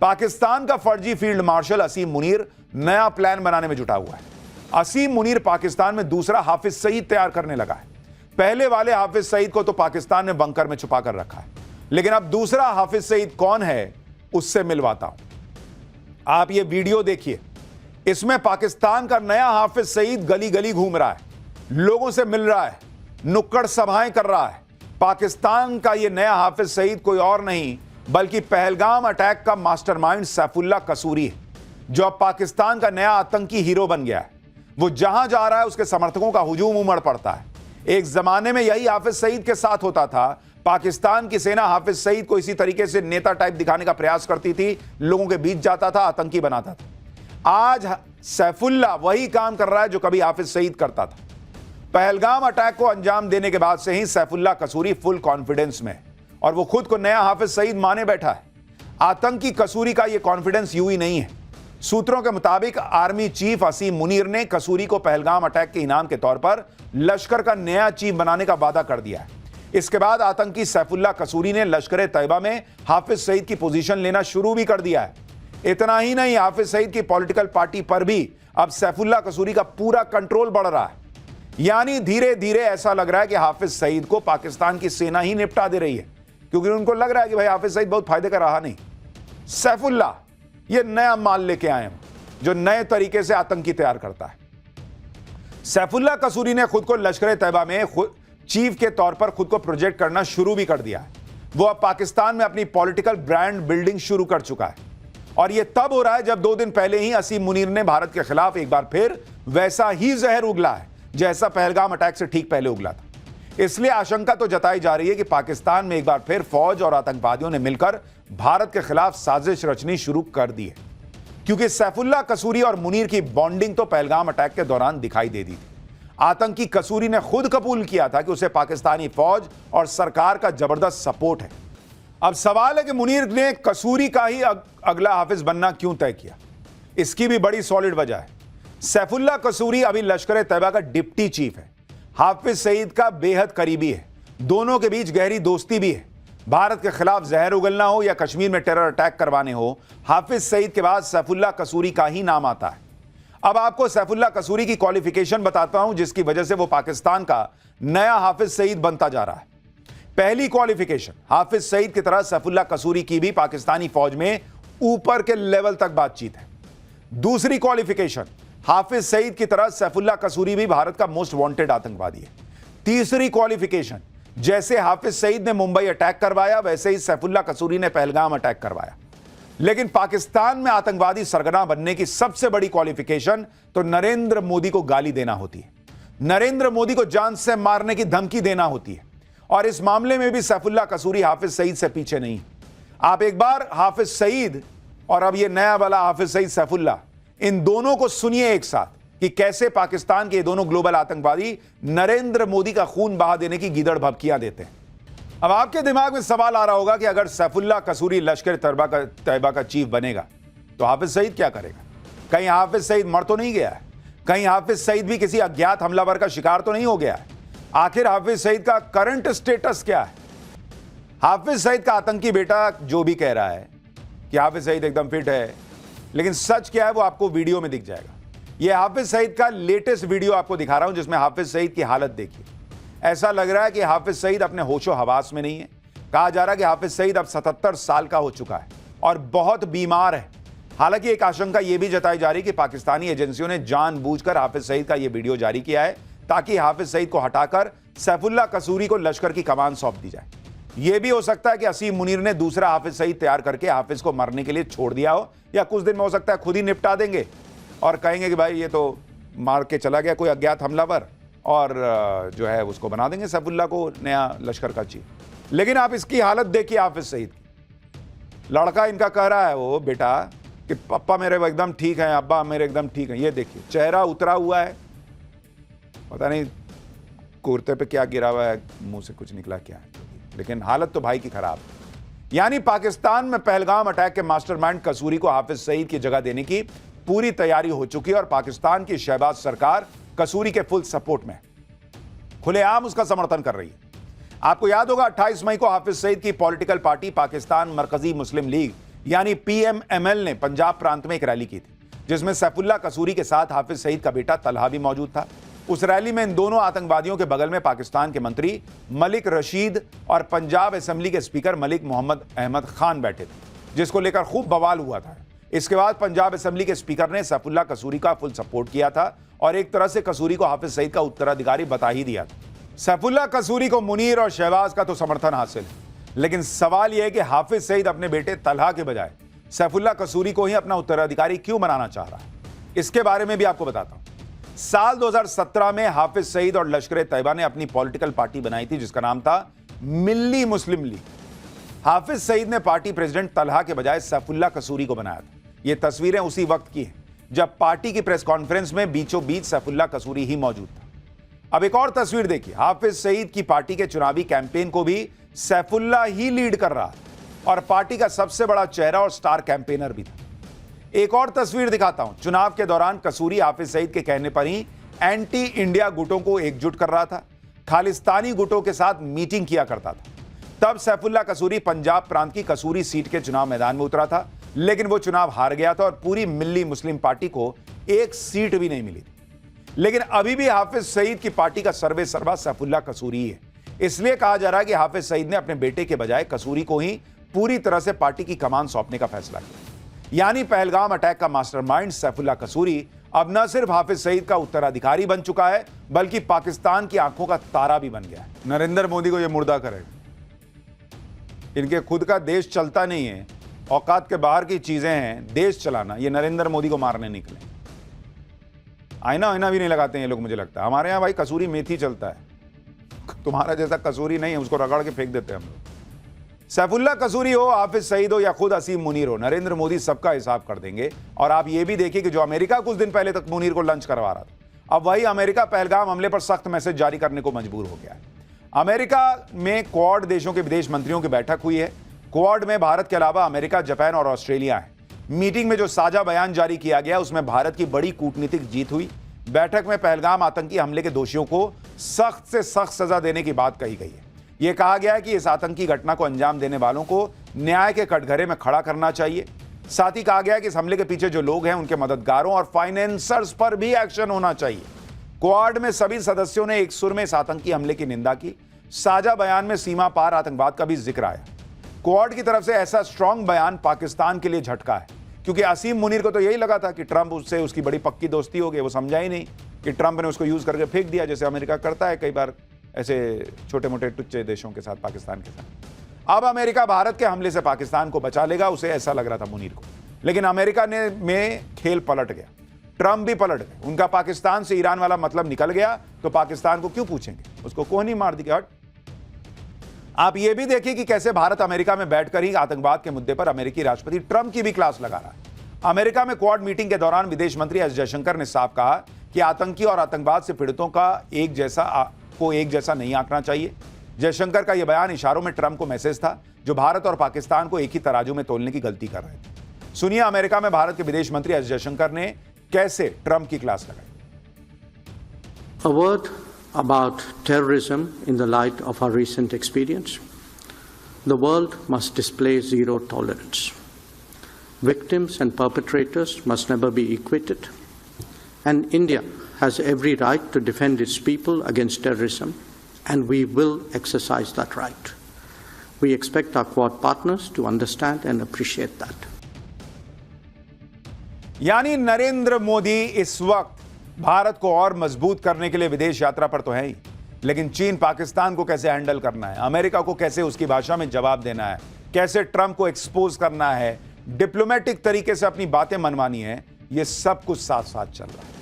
पाकिस्तान का फर्जी field marshal असीम मुनीर नया प्लान बनाने में जुटा हुआ है। असीम मुनीर पाकिस्तान में दूसरा हाफिज सईद तैयार करने लगा है। पहले वाले हाफिज सईद को तो पाकिस्तान ने बंकर में छुपा कर रखा है, लेकिन अब दूसरा हाफिज सईद कौन है उससे मिलवाता हूं। आप ये वीडियो देखिए, इसमें पाकिस्तान का नया हाफिज सईद गली गली घूम रहा है, लोगों से मिल रहा है, नुक्कड़ सभाएं कर रहा है। पाकिस्तान का ये नया हाफिज सईद कोई और नहीं बल्कि पहलगाम अटैक का मास्टरमाइंड सैफुल्लाह कसूरी है, जो अब पाकिस्तान का नया आतंकी हीरो बन गया है। वो जहां जा रहा है उसके समर्थकों का हुजूम उमड़ पड़ता है। एक जमाने में यही हाफिज सईद के साथ होता था। पाकिस्तान की सेना हाफिज सईद को इसी तरीके से नेता टाइप दिखाने का प्रयास करती थी, लोगों के बीच जाता था, आतंकी बनाता था। आज सैफुल्लाह वही काम कर रहा है जो कभी हाफिज सईद करता था। पहलगाम अटैक को अंजाम देने के बाद से ही सैफुल्लाह कसूरी फुल कॉन्फिडेंस में है और वो खुद को नया हाफिज सईद माने बैठा है। आतंकी कसूरी का यह कॉन्फिडेंस यूं ही नहीं है। सूत्रों के मुताबिक आर्मी चीफ असीम मुनीर ने कसूरी को पहलगाम अटैक के इनाम के तौर पर लश्कर का नया चीफ बनाने का वादा कर दिया है। इसके बाद आतंकी सैफुल्लाह कसूरी ने लश्कर तैयबा में हाफिज सईद की पोजीशन लेना शुरू भी कर दिया है। इतना ही नहीं, हाफिज सईद की पॉलिटिकल पार्टी पर भी अब सैफुल्लाह कसूरी का पूरा कंट्रोल बढ़ रहा है। यानी धीरे धीरे ऐसा लग रहा है कि हाफिज सईद को पाकिस्तान की सेना ही निपटा दे रही है, क्योंकि उनको लग रहा है कि भाई हाफिज सईद बहुत फायदे का रहा नहीं। सैफुल्लाह ये नया माल लेके आए हैं जो नए तरीके से आतंकी तैयार करता है। सैफुल्लाह कसूरी ने खुद को लश्कर तैयबा में चीफ के तौर पर खुद को प्रोजेक्ट करना शुरू भी कर दिया है। वो अब पाकिस्तान में अपनी पॉलिटिकल ब्रांड बिल्डिंग शुरू कर चुका है और यह तब हो रहा है जब 2 दिन पहले ही असीम मुनीर ने भारत के खिलाफ एक बार फिर वैसा ही जहर उगला है जैसा पहलगाम अटैक से ठीक पहले उगला था। इसलिए आशंका तो जताई जा रही है कि पाकिस्तान में एक बार फिर फौज और आतंकवादियों ने मिलकर भारत के खिलाफ साजिश रचनी शुरू कर दी है, क्योंकि सैफुल्लाह कसूरी और मुनीर की बॉन्डिंग तो पहलगाम अटैक के दौरान दिखाई दे दी थी। आतंकी कसूरी ने खुद कबूल किया था कि उसे पाकिस्तानी फौज और सरकार का जबरदस्त सपोर्ट है। अब सवाल है कि मुनीर ने कसूरी का ही अगला हाफिज बनना क्यों तय किया। इसकी भी बड़ी सॉलिड वजह है। सैफुल्लाह कसूरी अभी लश्कर तैयबा का डिप्टी चीफ है, हाफिज सईद का बेहद करीबी है, दोनों के बीच गहरी दोस्ती भी है। भारत के खिलाफ जहर उगलना हो या कश्मीर में टेरर अटैक करवाने हो, हाफिज सईद के बाद सैफुल्लाह कसूरी का ही नाम आता है। अब आपको सैफुल्लाह कसूरी की क्वालिफिकेशन बताता हूं जिसकी वजह से वो पाकिस्तान का नया हाफिज सईद बनता जा रहा है। पहली क्वालिफिकेशन, हाफिज सईद की तरह सैफुल्लाह कसूरी की भी पाकिस्तानी फौज में ऊपर के लेवल तक बातचीत है। दूसरी क्वालिफिकेशन, हाफिज सईद की तरह सैफुल्लाह कसूरी भी भारत का मोस्ट वांटेड आतंकवादी है। तीसरी क्वालिफिकेशन, जैसे हाफिज सईद ने मुंबई अटैक करवाया वैसे ही सैफुल्लाह कसूरी ने पहलगाम अटैक करवाया। लेकिन पाकिस्तान में आतंकवादी सरगना बनने की सबसे बड़ी क्वालिफिकेशन तो नरेंद्र मोदी को गाली देना होती है, नरेंद्र मोदी को जान से मारने की धमकी देना होती है। और इस मामले में भी सैफुल्लाह कसूरी हाफिज सईद से पीछे नहीं। आप एक बार हाफिज सईद और अब ये नया वाला हाफिज सईद सैफुल्लाह, इन दोनों को सुनिए एक साथ कि कैसे पाकिस्तान के दोनों ग्लोबल आतंकवादी नरेंद्र मोदी का खून बहा देने की गीदड़ भभकियां देते हैं। अब आपके दिमाग में सवाल आ रहा होगा कि अगर सैफुल्लाह कसूरी लश्कर तैयबा का चीफ बनेगा तो हाफिज सईद क्या करेगा? कहीं हाफिज सईद मर तो नहीं गया है? कहीं हाफिज सईद भी किसी अज्ञात हमलावर का शिकार तो नहीं हो गया है? आखिर हाफिज सईद का करंट स्टेटस क्या है? हाफिज सईद का आतंकी बेटा जो भी कह रहा है कि हाफिज सईद एकदम फिट है, लेकिन सच क्या है वो आपको वीडियो में दिख जाएगा। यह हाफिज सईद का लेटेस्ट वीडियो आपको दिखा रहा हूं जिसमें हाफिज सईद की हालत देखिए। ऐसा लग रहा है कि हाफिज सईद अपने होशो हवास में नहीं है। कहा जा रहा है कि हाफिज सईद अब 77 साल का हो चुका है और बहुत बीमार है। हालांकि एक आशंका यह भी जताई जा रही है कि पाकिस्तानी एजेंसियों ने जानबूझकर हाफिज सईद का यह वीडियो जारी किया है ताकि हाफिज सईद को हटाकर सैफुल्लाह कसूरी को लश्कर की कमान सौंप दी जाए। यह भी हो सकता है कि असीम मुनीर ने दूसरा हाफिज सईद तैयार करके हाफिज को मरने के लिए छोड़ दिया हो, या कुछ दिन में हो सकता है खुद ही निपटा देंगे और कहेंगे कि भाई ये तो मार के चला गया कोई अज्ञात हमलावर, और जो है उसको बना देंगे सैफुल्लाह को नया लश्कर का चीफ। लेकिन आप इसकी हालत देखिए हाफिज सईद की। लड़का इनका कह रहा है वो बेटा कि पप्पा मेरे एकदम ठीक हैं, अब्बा मेरे एकदम ठीक हैं। ये देखिए चेहरा उतरा हुआ है, पता नहीं कुर्ते पे क्या गिरा हुआ है, मुंह से कुछ निकला क्या है, लेकिन हालत तो भाई की खराब है। यानी पाकिस्तान में पहलगाम अटैक के मास्टरमाइंड कसूरी को हाफिज सईद की जगह देने की पूरी तैयारी हो चुकी है और पाकिस्तान की शहबाज सरकार कसूरी के फुल सपोर्ट में, खुलेआम उसका समर्थन कर रही है। आपको याद होगा 28 मई को हाफिज सईद की पॉलिटिकल पार्टी पाकिस्तान मरकजी मुस्लिम लीग यानी पीएमएमएल ने पंजाब प्रांत में एक रैली की थी, जिसमें सैफुल्लाह कसूरी के साथ हाफिज सईद का बेटा तलहा भी मौजूद था। उस रैली में इन दोनों आतंकवादियों के बगल में पाकिस्तान के मंत्री मलिक रशीद और पंजाब असेंबली के स्पीकर मलिक मोहम्मद अहमद खान बैठे थे, जिसको लेकर खूब बवाल हुआ था। इसके बाद पंजाब असेंबली के स्पीकर ने सैफुल्लाह कसूरी का फुल सपोर्ट किया था और एक तरह से कसूरी को हाफिज सईद का उत्तराधिकारी बता ही दिया था। सैफुल्लाह कसूरी को मुनीर और शहबाज का तो समर्थन हासिल है, लेकिन सवाल यह है कि हाफिज सईद अपने बेटे तलहा के बजाय सैफुल्लाह कसूरी को ही अपना उत्तराधिकारी क्यों बनाना चाह रहा है। इसके बारे में भी आपको बताता हूं। साल 2017 में हाफिज सईद और लश्कर तैयबा ने अपनी पॉलिटिकल पार्टी बनाई थी, जिसका नाम था मिल्ली मुस्लिम लीग। हाफिज सईद ने पार्टी प्रेसिडेंट तलहा के बजाय सैफुल्लाह कसूरी को बनाया था। ये तस्वीरें उसी वक्त की हैं जब पार्टी की प्रेस कॉन्फ्रेंस में बीचों बीच सैफुल्लाह कसूरी ही मौजूद था। अब एक और तस्वीर देखिए, हाफिज सईद की पार्टी के चुनावी कैंपेन को भी सैफुल्लाह ही लीड कर रहा था और पार्टी का सबसे बड़ा चेहरा और स्टार कैंपेनर भी था। एक और तस्वीर दिखाता हूं। चुनाव के दौरान कसूरी हाफिज सईद के कहने पर ही एंटी इंडिया गुटों को एकजुट कर रहा था, खालिस्तानी गुटों के साथ मीटिंग किया करता था। तब सैफुल्लाह कसूरी पंजाब प्रांत की कसूरी सीट के चुनाव मैदान में उतरा था, लेकिन वो चुनाव हार गया था और पूरी मिल्ली मुस्लिम पार्टी को एक सीट भी नहीं मिली थी। लेकिन अभी भी हाफिज सईद की पार्टी का सर्वे सर्वा सैफुल्लाह कसूरी ही है। इसलिए कहा जा रहा है कि हाफिज सईद ने अपने बेटे के बजाय कसूरी को ही पूरी तरह से पार्टी की कमान सौंपने का फैसला किया। यानी पहलगाम अटैक का मास्टरमाइंड सैफुल्लाह कसूरी अब न सिर्फ हाफिज सईद का उत्तराधिकारी बन चुका है, बल्कि पाकिस्तान की आंखों का तारा भी बन गया है। नरेंद्र मोदी को यह मुर्दा करेगा। इनके खुद का देश चलता नहीं है, औकात के बाहर की चीजें हैं देश चलाना। ये नरेंद्र मोदी को मारने निकले। आईना आईना भी नहीं लगाते हैं ये लोग, मुझे लगता है। हमारे यहां भाई कसूरी मेथी चलता है, तुम्हारा जैसा कसूरी नहीं है, उसको रगड़ के फेंक देते हैं हम लोग। सैफुल्लाह कसूरी हो, हाफिज सईद हो या खुद असीम मुनीर हो, नरेंद्र मोदी सबका हिसाब कर देंगे। और आप ये भी देखिए कि जो अमेरिका कुछ दिन पहले तक मुनीर को लंच करवा रहा था, अब वही अमेरिका पहलगाम हमले पर सख्त मैसेज जारी करने को मजबूर हो गया है। अमेरिका में क्वाड देशों के विदेश मंत्रियों की बैठक हुई है। क्वाड में भारत के अलावा अमेरिका, जापान और ऑस्ट्रेलिया है। मीटिंग में जो साझा बयान जारी किया गया उसमें भारत की बड़ी कूटनीतिक जीत हुई। बैठक में पहलगाम आतंकी हमले के दोषियों को सख्त से सख्त सजा देने की बात कही गई है। यह कहा गया है कि इस आतंकी घटना को अंजाम देने वालों को न्याय के कटघरे में खड़ा करना चाहिए। साथ ही कहा गया है कि इस हमले के पीछे जो लोग हैं उनके मददगारों और फाइनेंसर्स पर भी एक्शन होना चाहिए। क्वाड में सभी सदस्यों ने एक सुर में इस आतंकी हमले की निंदा की। साझा बयान में सीमा पार आतंकवाद का भी जिक्र आया। क्वाड की तरफ से ऐसा स्ट्रांग बयान पाकिस्तान के लिए झटका है, क्योंकि असीम मुनीर को तो यही लगा था कि ट्रंप उससे उसकी बड़ी पक्की दोस्ती हो गई। वो समझा ही नहीं कि ट्रंप ने उसको यूज करके फेंक दिया, जैसे अमेरिका करता है कई बार ऐसे छोटे मोटे टुच्चे देशों के साथ, पाकिस्तान के साथ। अब अमेरिका भारत के हमले से पाकिस्तान को बचा लेगा, उसे ऐसा लग रहा था मुनीर को। लेकिन अमेरिका में खेल पलट गया, ट्रंप भी पलट गए। उनका पाकिस्तान से ईरान वाला मतलब निकल गया, तो पाकिस्तान को क्यों पूछेंगे, उसको कोहनी मार दी। हट। आप यह भी देखिए कि कैसे भारत अमेरिका में बैठकर ही आतंकवाद के मुद्दे पर अमेरिकी राष्ट्रपति ट्रंप की भी क्लास लगा रहा है। अमेरिका में क्वाड मीटिंग के दौरान विदेश मंत्री एस जयशंकर ने साफ कहा कि आतंकी और आतंकवाद से पीड़ितों का एक जैसा नहीं आंकना चाहिए। जयशंकर का यह बयान इशारों में ट्रंप को मैसेज था, जो भारत और पाकिस्तान को एक ही तराजू में तोलने की गलती कर रहे थे। सुनिए अमेरिका में भारत के विदेश मंत्री एस जयशंकर ने कैसे ट्रंप की क्लास लगाई। A word about terrorism in the light of our recent experience. The world must display zero tolerance. Victims and perpetrators must never be equated. And India has every right to defend its people against terrorism, and we will exercise that right. We expect our Quad partners to understand and appreciate that. यानी नरेंद्र मोदी इस वक्त भारत को और मजबूत करने के लिए विदेश यात्रा पर तो है ही, लेकिन चीन पाकिस्तान को कैसे हैंडल करना है, अमेरिका को कैसे उसकी भाषा में जवाब देना है, कैसे ट्रंप को एक्सपोज करना है, डिप्लोमेटिक तरीके से अपनी बातें मनवानी है, यह सब कुछ साथ साथ चल रहा है।